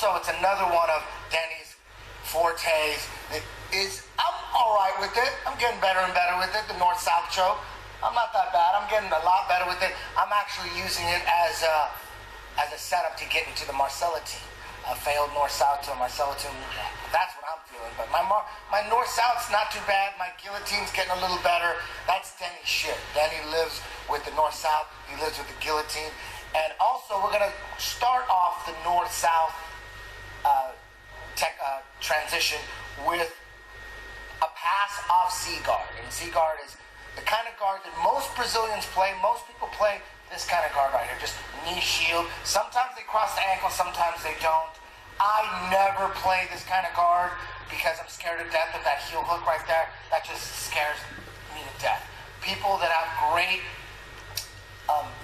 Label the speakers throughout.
Speaker 1: also, it's another one of Denny's fortes that is, I'm all right with it. I'm getting better and better with it, the north-south choke. I'm not that bad. I'm getting a lot better with it. I'm actually using it as a setup to get into the Marcellitine. A failed north-south to a Marcellitine. That's what I'm feeling. But my north-south's not too bad. My guillotine's getting a little better. That's Denny's shit. Denny lives with the north-south. He lives with the guillotine. And also, we're going to start off the north-south transition with a pass off Z-guard. And Z-guard is the kind of guard that most Brazilians play. Most people play this kind of guard right here, just knee shield. Sometimes they cross the ankle, sometimes they don't. I never play this kind of guard because I'm scared to death of that heel hook right there. That just scares me to death. People that have great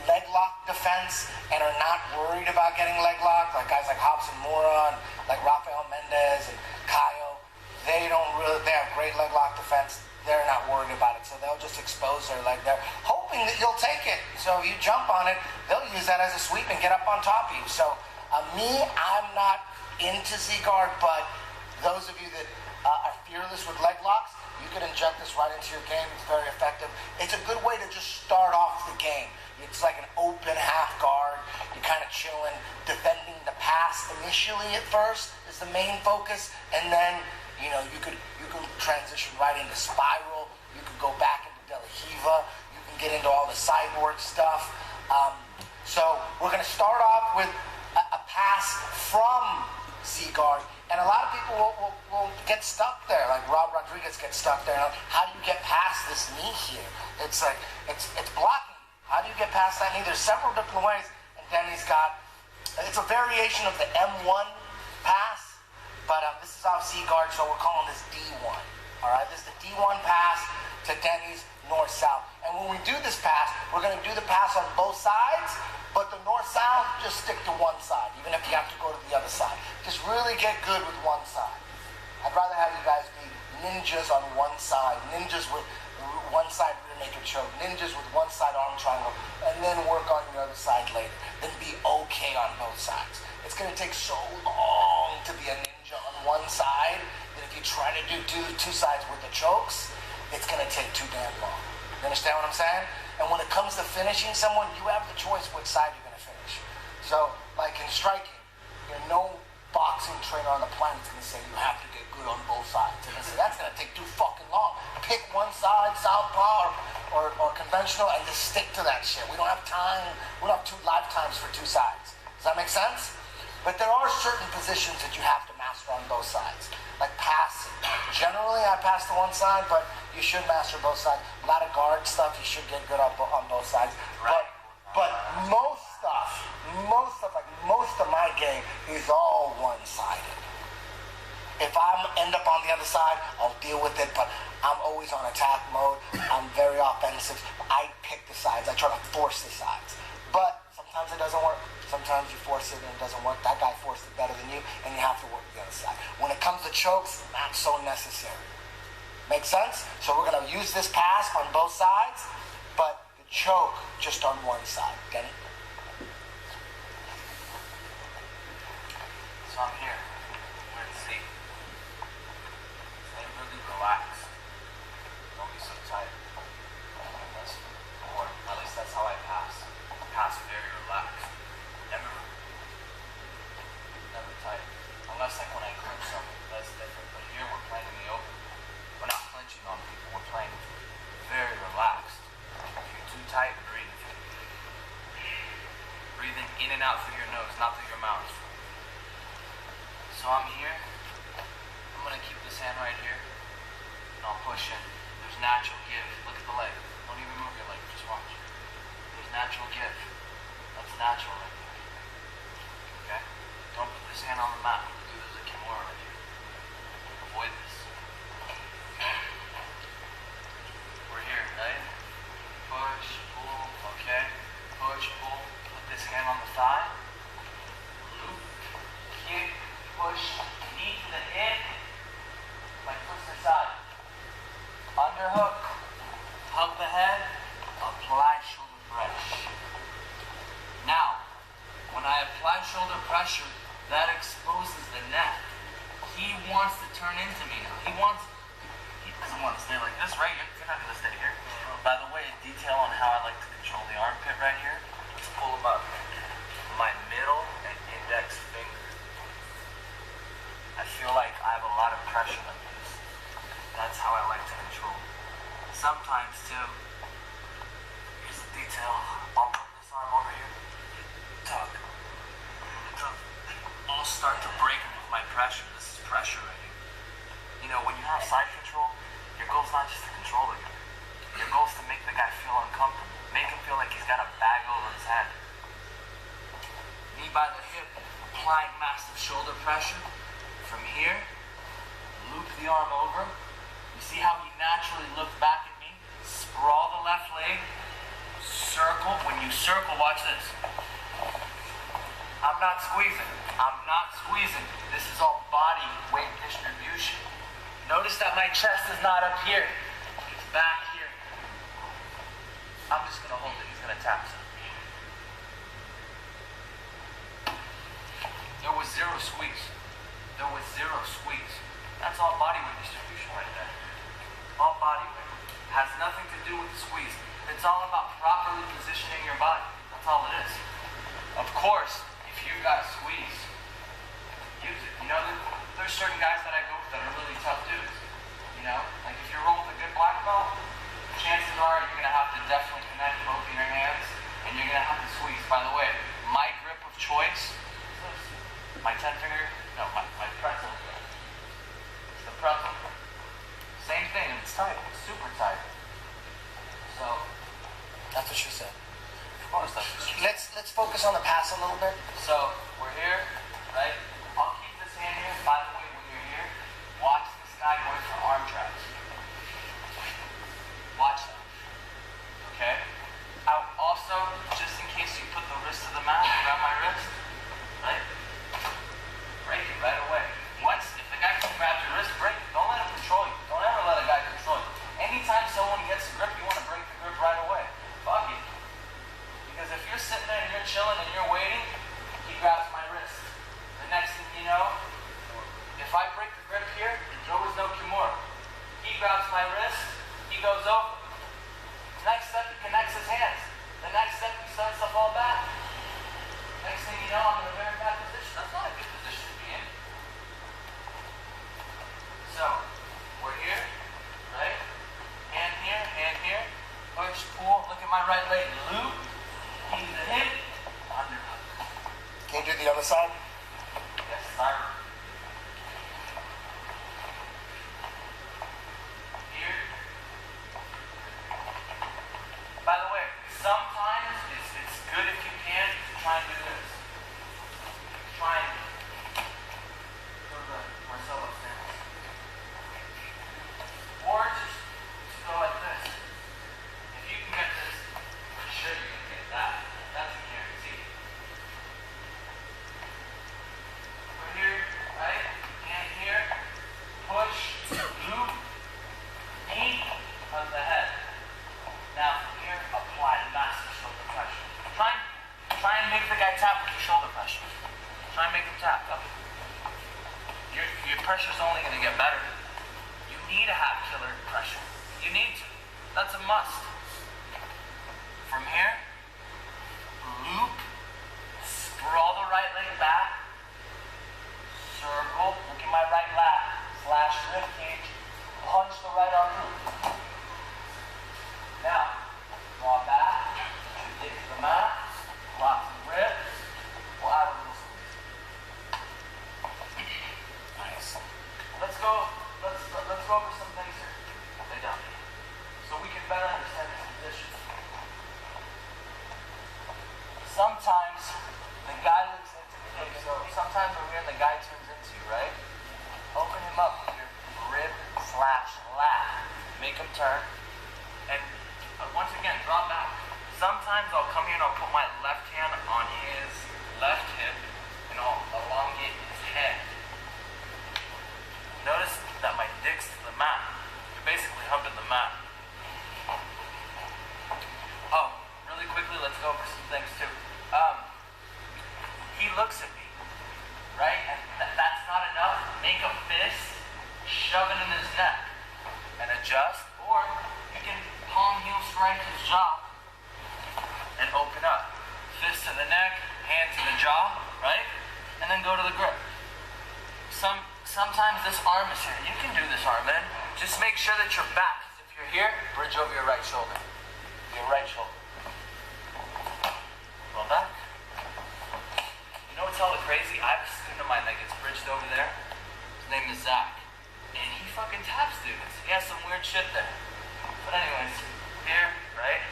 Speaker 1: leg lock defense and are not worried about getting leg locked, like guys like Robson Moura and like Rafael Mendez and Caio, they have great leg lock defense. They're not worried about it, so they'll just expose their leg there, hoping that you'll take it. So if you jump on it, they'll use that as a sweep and get up on top of you. So I'm not into Z-guard, but those of you that are fearless with leg locks, you can inject this right into your game. It's very effective. It's a good way to just start off the game. It's like an open half guard. You're kind of chilling, defending the pass initially at first is the main focus, and then you can transition right into spiral. You can go back into De La Riva. You can get into all the cyborg stuff. So we're going to start off with a pass from Z-guard. And a lot of people will get stuck there, like Rob Rodriguez gets stuck there. How do you get past this knee here? It's like, it's blocking. How do you get past that knee? There's several different ways. And Denny's it's a variation of the M1 pass. But this is off Z-guard, so we're calling this D1. All right, this is the D1 pass to Denny's north-south. And when we do this pass, we're going to do the pass on both sides, but the north-south, just stick to one side, even if you have to go to the other side. Just really get good with one side. I'd rather have you guys be ninjas on one side, ninjas with one side rear naked choke, ninjas with one side arm triangle, and then work on your other side later. Then be okay on both sides. It's going to take so long to be a ninja on one side that if you try to do two sides with the chokes, it's going to take too damn long. You understand what I'm saying? And when it comes to finishing someone, you have the choice which side you're going to finish. So, like in striking, no boxing trainer on the planet is going to say you have to get good on both sides. They're going to say that's going to take too fucking long. Pick one side, southpaw or conventional, and just stick to that shit. We don't have time. We don't have 2 lifetimes for 2 sides. Does that make sense? But there are certain positions that you have to master on both sides, like passing. Generally, I pass to one side, but you should master both sides. A lot of guard stuff, you should get good on both sides. But most stuff, like most of my game is all one-sided. If I end up on the other side, I'll deal with it, but I'm always on attack mode. I'm very offensive. I pick the sides. I try to force the sides. But sometimes it doesn't work. Sometimes you force it and it doesn't work. That guy forced it better than you, and you have to work the other side. When it comes to chokes, not so necessary. Make sense? So we're going to use this pass on both sides, but the choke just on one side. Get it?
Speaker 2: So I'm here. We're in C. Stay really relaxed. Don't be so tight. Or at least that's how I pass. I pass very relaxed. Never tight. Unless like when I clinch something, that's different. But here we're playing in the open. We're not clinching on people. We're playing very relaxed. If you're too tight, breathe. Breathing in and out through your nose, not through your mouth. So I'm here. I'm gonna keep this hand right here, and I'll push in. There's natural give. Look at the leg. Don't even move your leg. Just watch. There's natural give. That's natural right there. Okay? Don't put this hand on the mat. Do this a Kimura right here. Avoid this. Okay? We're here, right? Push, pull, okay? Push, pull. Put this hand on the thigh. Loop, kick, push, knee to the hip. Like twist the side. Underhook. Hug the head. Apply shoulder pressure. Now, when I apply shoulder pressure, that exposes wants to turn into me now. He doesn't want to stay like this, right? You're not going to stay here. By the way, a detail on how I like to control the armpit right here. Let's pull him up. My middle and index finger. I feel like I have a lot of pressure like this. That's how I like to control. Sometimes, too, here's the detail. I'll put this arm over here. Tug. I'll start to break him with my pressure. This is pressure right here. You know, when you have side control, your goal's not just to control the guy. Your goal's to make the guy feel uncomfortable. Make him feel like he's got a bag over his head. Knee by the hip, applying massive shoulder pressure. From here, loop the arm over. You see how he naturally looked back at me? Sprawl the left leg. Circle. When you circle, watch this. I'm not squeezing. I'm not squeezing. This is all body weight distribution. Notice that my chest is not up here. It's back here. I'm just going to hold it. He's going to tap some. There was zero squeeze. There was zero squeeze. That's all body weight distribution right there. All body weight. Has nothing to do with the squeeze. It's all about properly positioning your body. That's all it is. Of course, if you got squeeze, use it. You know, there's certain guys that I go with that are really tough dudes. You know, like if you're rolling with a good black belt, chances are you're gonna have to definitely connect both of your hands and you're gonna have to squeeze. By the way, my grip of choice, my 10 finger, no, my pretzel. It's the pretzel. Same thing, it's tight, it's super tight. So,
Speaker 1: That's what she said.
Speaker 2: of course that's what she said.
Speaker 1: Let's focus on the pass a little bit.
Speaker 2: So, we're here, right? I'll keep this hand here. By the way, when you're here, watch this guy going for arm traps. Watch that. Okay? Also, just in case you put the wrist to the mat, grab my wrist, right? Break it right away. If the guy can grab your wrist, break it. Don't let him control you. Don't ever let a guy control you. Anytime someone gets a grip, you want to break the grip right away. Fuck it. Because if you're sitting there and you're chilling and you're waiting, he grabs my wrist. The next thing you know, if I break the grip here, there was no Kimura. He grabs my wrist, he goes over. Next step, he connects his hands. The next step, he starts to fall back. Next thing you know, I'm in a very bad position. That's not a good position to be in. So, we're here, right? Hand here, push, pull. Look at my right leg, loop, knee to the hip, underhook.
Speaker 1: Can you do the other side?
Speaker 2: Yes, sir. Here. By the way, sometimes it's good if you can to try and do this. Try and go to the Marcelo stance. Or just go like this. If you can get this, for sure you're going to get that. That's a guarantee. We're here, right? Hand here. Push, loop, knee, on the head. Now from here, apply massive shoulder pressure. Try and make the guy tap with your shoulder pressure. Try and make him tap. Up. Your pressure's only going to get better. You need to have killer pressure. You need to. That's a must. From here, loop, sprawl the right leg back, circle, look at my right lat, flash rib cage, punch the right arm through. Now, draw back, dig to the mat, lock the rib, we'll add a little squeeze. Nice. Let's go over some things here. Lay down. So we can better understand this position. Sometimes the guy looks into okay, so sometimes we're here and the guy turns into you, right? Open him up with your rib slash lat. Make him turn. And once again, draw back. Sometimes I'll come here and I'll put my left hand on his left hip and I'll elongate his head. Notice that my dick's to the mat. You're basically humping the mat. Oh, really quickly, let's go over some things too. He looks at me, right? And that's not enough. Make a fist shove it in his neck and adjust, or you can palm heel strike his jaw and open up. Fist to the neck, hand to the jaw, right? And then go to the grip. Sometimes this arm is here. You can do this arm, man. Just make sure that your back, if you're here, bridge over your right shoulder. Your right shoulder. Roll back. You know what's hella crazy? I have a student of mine that gets bridged over there. His name is Zach. And he fucking taps dudes. He has some weird shit there. But anyways, here, right?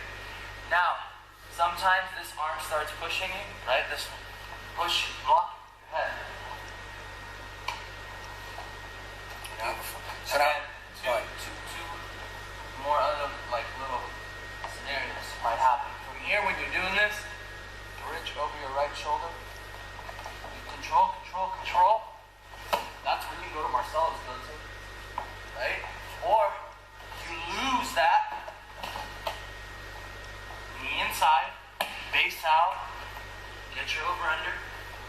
Speaker 2: Now, sometimes this arm starts pushing you, right? This one. Push, block your head.
Speaker 1: Beautiful. So
Speaker 2: And
Speaker 1: now,
Speaker 2: then two more other like little scenarios might happen. From here, when you're doing this, bridge over your right shoulder. You control. That's when you go to Marcelo's go-to, right? Or you lose that. Knee inside, base out, get your over-under,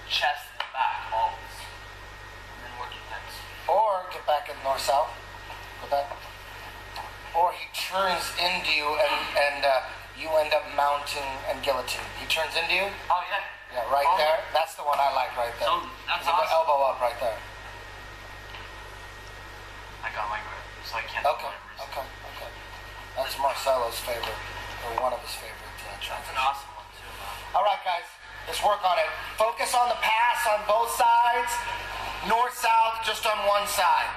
Speaker 2: chest and back always, and then work your hips.
Speaker 1: or get back in north-south. Go back. Or he turns into you and you end up mounting and guillotine. He turns into you.
Speaker 2: Oh yeah.
Speaker 1: Yeah, right there. That's the one I like right there.
Speaker 2: So that's
Speaker 1: You go
Speaker 2: awesome.
Speaker 1: elbow up right there.
Speaker 2: I got my grip, so I can't.
Speaker 1: Okay. That's Marcelo's favorite, or one of his favorite
Speaker 2: That's
Speaker 1: tracks.
Speaker 2: an awesome one too, man.
Speaker 1: All right, guys, let's work on it. Focus on the pass on both sides. North-south, just on one side.